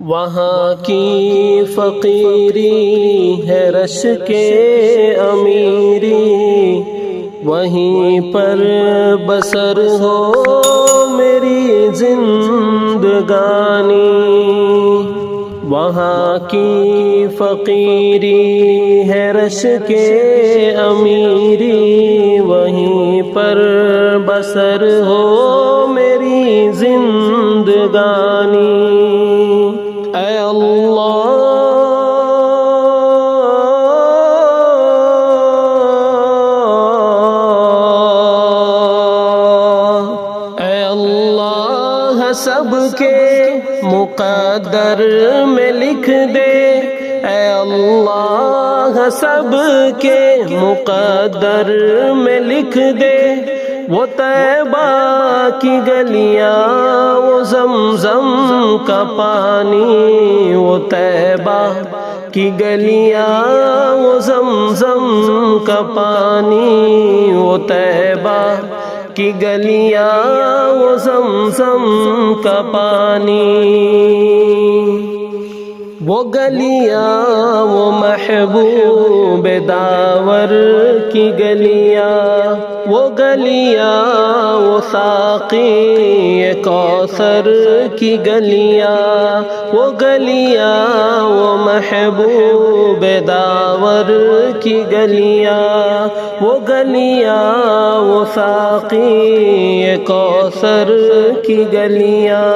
وہاں کی فقیری ہے رش کے امیری، وہیں پر بسر ہو میری زندگانی۔ وہاں کی فقیری ہے رش کے امیری، وہیں پر بسر ہو میری زندگانی۔ اے اللہ اے اللہ سب کے مقدر میں لکھ دے، اے اللہ سب کے مقدر میں لکھ دے، وہ طیبہ کی گلیاں وہ زمزم کا پانی، وہ طیبہ کی گلیاں وہ زمزم کا پانی، وہ طیبہ کی گلیاں وہ زمزم کا پانی۔ وہ گلیاں وہ محبوب داور کی گلیاں، وہ گلیاں وہ ساقی کوثر کی گلیاں، وہ گلیاں وہ محبوب داور کی گلیاں، وہ گلیاں وہ ساقی کوثر کی گلیاں،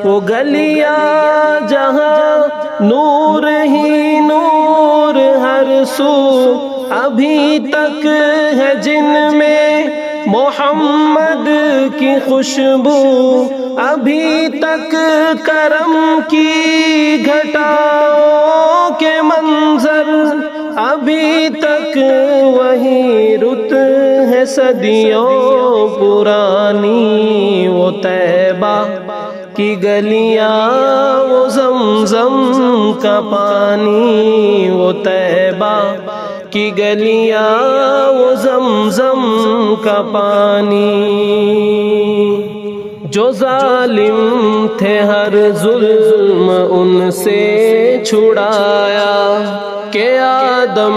وہ گلیاں جہاں نور ہی نور ہر سو، ابھی تک ہے جن میں محمد کی خوشبو، ابھی تک کرم کی گھٹاؤں کے منظر، ابھی تک وہی رت ہے صدیوں پرانی، وہ طیبہ کی گلیاں وہ زمزم کا پانی، وہ طیبہ کی گلیاں وہ زمزم کا پانی۔ جو ظالم تھے ہر ظلم ان سے چھڑایا، کہ آدم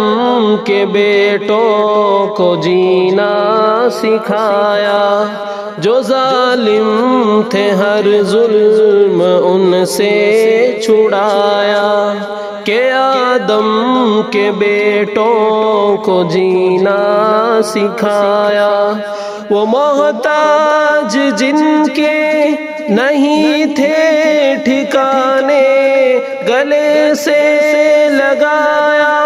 کے بیٹوں کو جینا سکھایا، جو ظالم تھے ہر ظلم ان سے چھڑایا، کہ آدم کے بیٹوں کو جینا سکھایا۔ وہ محتاج جن کے نہیں تھے ٹھکانے، گلے سے لگایا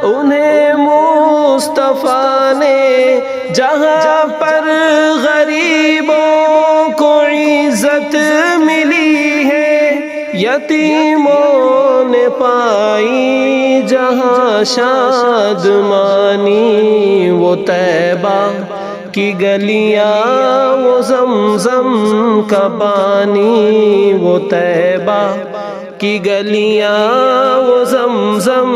انہیں مصطفیٰ نے، جہاں پر غریبوں کو عزت ملی ہے، یتیموں نے پائی جہاں شادمانی، وہ طیبہ کی گلیاں وہ زمزم کا پانی، وہ طیبہ کی گلیاں وہ زمزم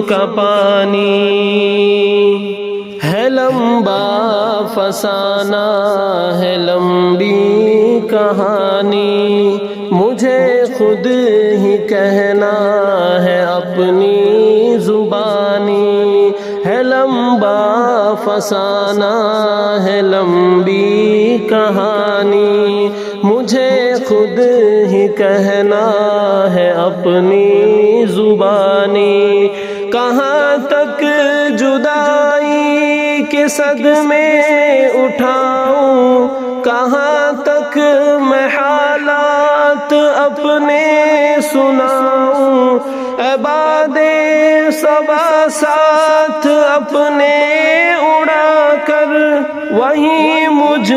کا پانی۔ ہے لمبا فسانہ ہے لمبی کہانی، مجھے خود ہی کہنا ہے اپنی زبانی، ہے لمبا فسانہ ہے لمبی کہانی، مجھے خود ہی کہنا ہے اپنی زبانی۔ کہاں تک جدائی کے صدمے اٹھاؤں، کہاں تک میں حالات اپنے سناؤں، اے باد صبا ساتھ اپنے اڑا کر وہیں مجھ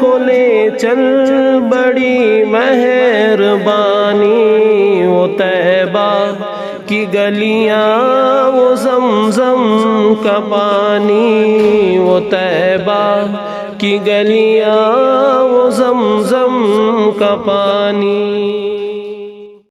کو لے چل، بڑی مہربانی، وہ طیبہ کی گلیاں وہ زمزم کا پانی، وہ طیبہ کی گلیاں وہ زمزم کا پانی۔